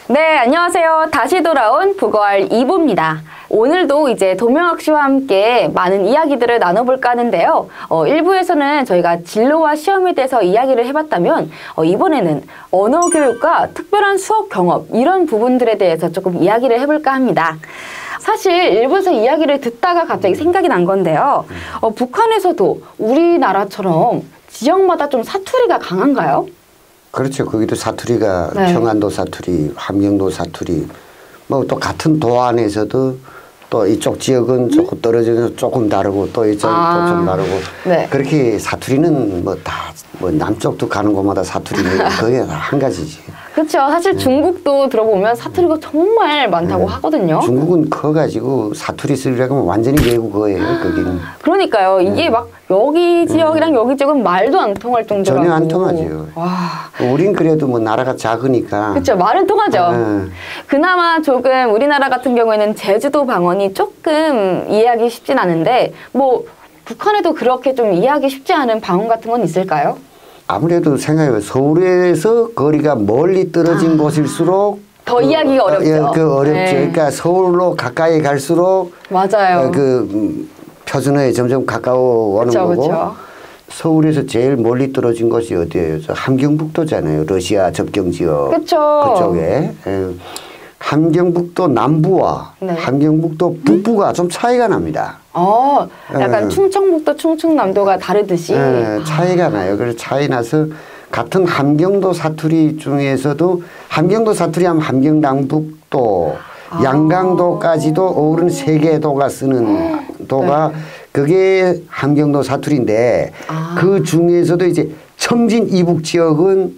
네, 안녕하세요. 다시 돌아온 국어할 2부입니다. 오늘도 이제 도명학 씨와 함께 많은 이야기들을 나눠볼까 하는데요. 1부에서는 저희가 진로와 시험에 대해서 이야기를 해봤다면 이번에는 언어교육과 특별한 수업 경험 이런 부분들에 대해서 조금 이야기를 해볼까 합니다. 사실 일부에서 이야기를 듣다가 갑자기 생각이 난 건데요. 북한에서도 우리나라처럼 지역마다 좀 사투리가 강한가요? 그렇죠. 거기도 사투리가 네. 평안도 사투리, 함경도 사투리, 뭐 또 같은 도 안에서도 또 이쪽 지역은 조금 떨어져서 조금 다르고 또 이쪽은 또 좀 다르고 네. 그렇게 사투리는 뭐 다 뭐 남쪽도 가는 곳마다 사투리는 거의 한 가지지. 그렇죠. 사실 중국도 들어보면 사투리가 정말 많다고 하거든요. 중국은 커가지고 사투리 쓰려고 하면 완전히 외국어예요. 거기는. 그러니까요. 이게 막 여기 지역이랑 여기 지역은 말도 안 통할 정도라고. 전혀 안 통하죠. 와. 우린 그래도 뭐 나라가 작으니까. 그렇죠. 말은 통하죠. 그나마 조금 우리나라 같은 경우에는 제주도 방언이 조금 이해하기 쉽진 않은데 뭐 북한에도 그렇게 좀 이해하기 쉽지 않은 방언 같은 건 있을까요? 아무래도 생각해요. 서울에서 거리가 멀리 떨어진 곳일수록 더 이해하기가 어렵죠. 어렵죠. 네. 그러니까 서울로 가까이 갈수록 맞아요. 표준어에 점점 가까워오는 그쵸, 거고 그쵸. 서울에서 제일 멀리 떨어진 곳이 어디예요? 저 함경북도잖아요. 러시아 접경 지역 그쵸. 그쪽에. 함경북도 남부와 네. 함경북도 북부가 좀 차이가 납니다. 약간 충청북도, 충청남도가 다르듯이. 차이가 나요. 그래서 차이 나서 같은 함경도 사투리 중에서도 함경도 사투리 하면 함경남북도, 양강도까지도 어우른 세 개 도가 쓰는 도가 그게 함경도 사투리인데 그 중에서도 이제 청진 이북 지역은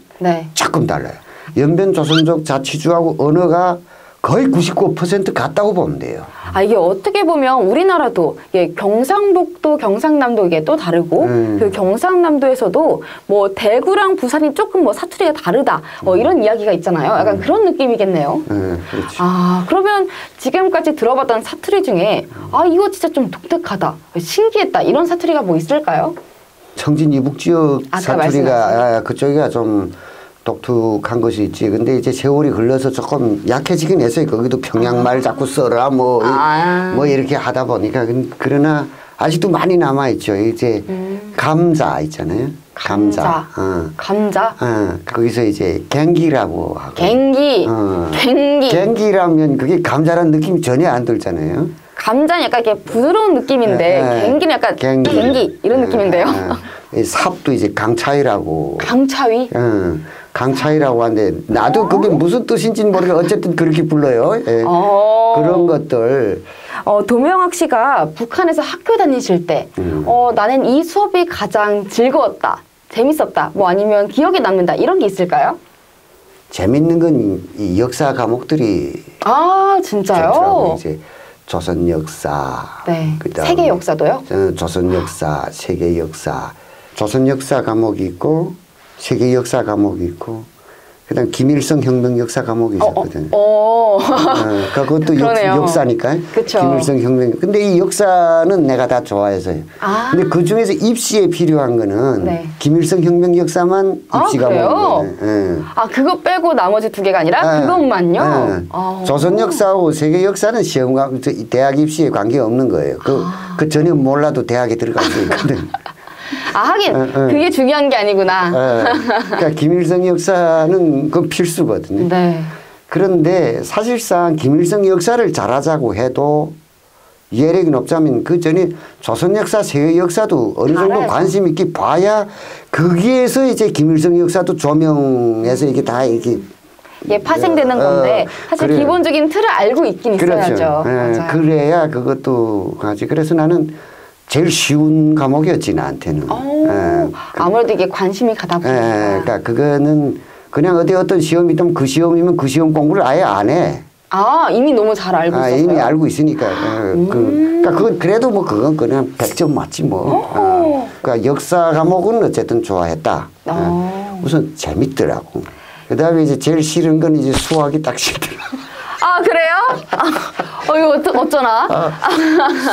조금 달라요. 연변 조선족 자치주하고 언어가 거의 99% 같다고 보면 돼요. 이게 어떻게 보면 우리나라도 이게 경상북도, 경상남도 이게 또 다르고 그 경상남도에서도 뭐 대구랑 부산이 조금 뭐 사투리가 다르다 이런 이야기가 있잖아요. 약간 그런 느낌이겠네요. 그렇죠. 그러면 지금까지 들어봤던 사투리 중에 이거 진짜 좀 독특하다, 신기했다 이런 사투리가 뭐 있을까요? 청진 이북 지역 사투리가 그쪽이가 좀 독특한 것이 있지. 근데 이제 세월이 흘러서 조금 약해지긴 했어요. 거기도 평양말 자꾸 써라 뭐 이렇게 하다 보니까. 그러나 아직도 많이 남아있죠. 이제 감자 있잖아요. 감자. 감자? 거기서 이제 갱기라고 하고. 갱기. 갱기. 갱기라면 그게 감자라는 느낌이 전혀 안 들잖아요. 감자는 약간 이렇게 부드러운 느낌인데 갱기는 약간 갱기 이런 느낌인데요. 삽도 이제 강차위라고. 강차위? 강차위라고 하는데 나도 그게 무슨 뜻인지는 모르겠는데 어쨌든 그렇게 불러요. 그런 것들. 도명학 씨가 북한에서 학교 다니실 때 나는 이 수업이 가장 즐거웠다, 재밌었다, 뭐 아니면 기억에 남는다 이런 게 있을까요? 재밌는 건 이 역사 과목들이 진짜요? 좋더라고요. 이제 조선 역사, 그다음에 세계 역사도요? 조선 역사, 세계 역사, 조선 역사 과목이 있고 세계 역사 과목이 있고 그다음 김일성 혁명 역사 과목이 있었거든요. 그것도 역사니까. 그쵸. 김일성 혁명. 근데 이 역사는 내가 다 좋아해서요. 근데 그 중에서 입시에 필요한 거는 김일성 혁명 역사만 입시가 먹는 거예요. 그거 빼고 나머지 두 개가 아니라 그것만요? 조선 역사하고 세계 역사는 시험과 대학 입시에 관계 없는 거예요. 그 전혀 몰라도 대학에 들어갈 수 있거든. 하긴 그게 중요한 게 아니구나. 그러니까 김일성 역사는 그 필수거든요. 그런데 사실상 김일성 역사를 잘하자고 해도 이해력이 높자면 그 전에 조선 역사, 세계 역사도 어느 정도 관심 있게 봐야 거기에서 이제 김일성 역사도 조명해서 이게 다 이렇게 파생되는 건데 사실 기본적인 틀을 알고 있긴 있어야죠. 그래야 그것도 가지. 그래서 나는 제일 쉬운 과목이었지 나한테는. 아무래도 이게 관심이 가다 보니까. 그러니까 그거는 그냥 어떤 시험이 있다면 그 시험이면 그 시험 공부를 아예 안 해. 이미 너무 잘 알고 있었어요? 이미 알고 있으니까. 그러니까 그건 그래도 뭐 그건 그냥 100점 맞지 뭐. 그러니까 역사 과목은 어쨌든 좋아했다. 우선 재밌더라고. 그 다음에 이제 제일 싫은 건 이제 수학이 딱 싫더라고. 그래요? 이거 어쩌나?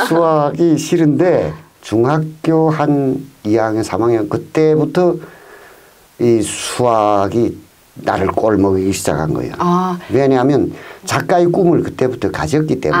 수학이 싫은데 중학교 한 2학년, 3학년 그때부터 이 수학이 나를 꼴먹이기 시작한 거예요. 아. 왜냐하면 작가의 꿈을 그때부터 가졌기 때문에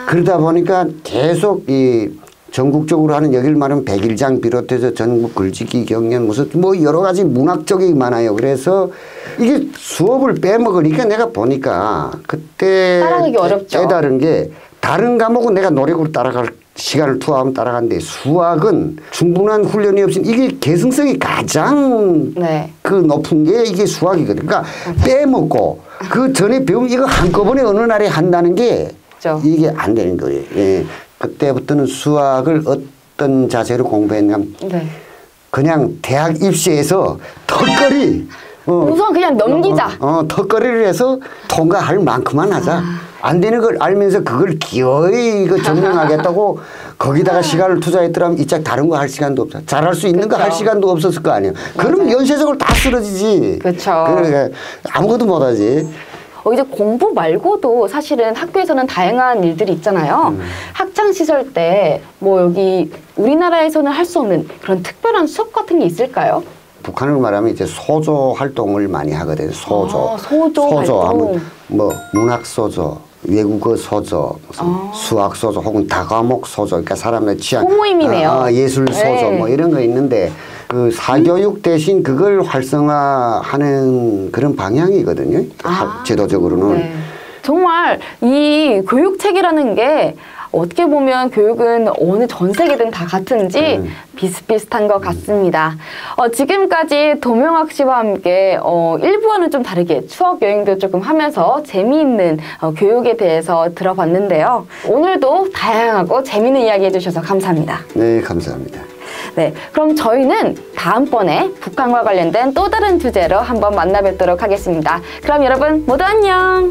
그러다 보니까 계속 이 전국적으로 하는 여길 말하면 백일장 비롯해서 전국 글짓기 경연 무슨 뭐 여러 가지 문학적이 많아요. 그래서 이게 수업을 빼먹으니까 내가 보니까 그때 따라가기 어렵죠. 깨달은 게 다른 과목은 내가 노력으로 따라갈 시간을 투하하면 따라가는데 수학은 충분한 훈련이 없이 이게 개성성이 가장 네. 그 높은 게 이게 수학이거든. 그러니까 빼먹고 그 전에 배우면 이거 한꺼번에 어느 날에 한다는 게 그렇죠. 이게 안 되는 거예요. 예. 그때부터는 수학을 어떤 자세로 공부했냐면 네. 그냥 대학 입시에서 턱걸이 우선 그냥 넘기자. 턱걸이를 해서 통과할 만큼만 하자. 안 되는 걸 알면서 그걸 기어이 이거 증명하겠다고 거기다가 시간을 투자했더라면 이짝 다른 거 할 시간도 없어. 잘할 수 있는 거 할 시간도 없었을 거 아니에요. 그럼 연쇄적으로 다 쓰러지지. 그렇죠. 그러니까 아무것도 못하지. 이제 공부 말고도 사실은 학교에서는 다양한 일들이 있잖아요. 학창 시절 때 뭐 여기 우리나라에서는 할 수 없는 그런 특별한 수업 같은 게 있을까요? 북한을 말하면 이제 소조 활동을 많이 하거든요. 소조. 소조 활동. 하면 뭐 문학 소조, 외국어 소조, 무슨 수학 소조 혹은 다과목 소조. 그러니까 사람의 취향. 소모임이네요. 예술 소조 네. 뭐 이런 거 있는데 그 사교육 대신 그걸 활성화하는 그런 방향이거든요. 제도적으로는. 네. 정말 이 교육책이라는 게 어떻게 보면 교육은 어느 전 세계든 다 같은지 비슷비슷한 것 같습니다. 지금까지 도명학 씨와 함께 일부와는 좀 다르게 추억 여행도 조금 하면서 재미있는 교육에 대해서 들어봤는데요. 오늘도 다양하고 재미있는 이야기 해주셔서 감사합니다. 네, 감사합니다. 네, 그럼 저희는 다음번에 북한과 관련된 또 다른 주제로 한번 만나 뵙도록 하겠습니다. 그럼 여러분 모두 안녕!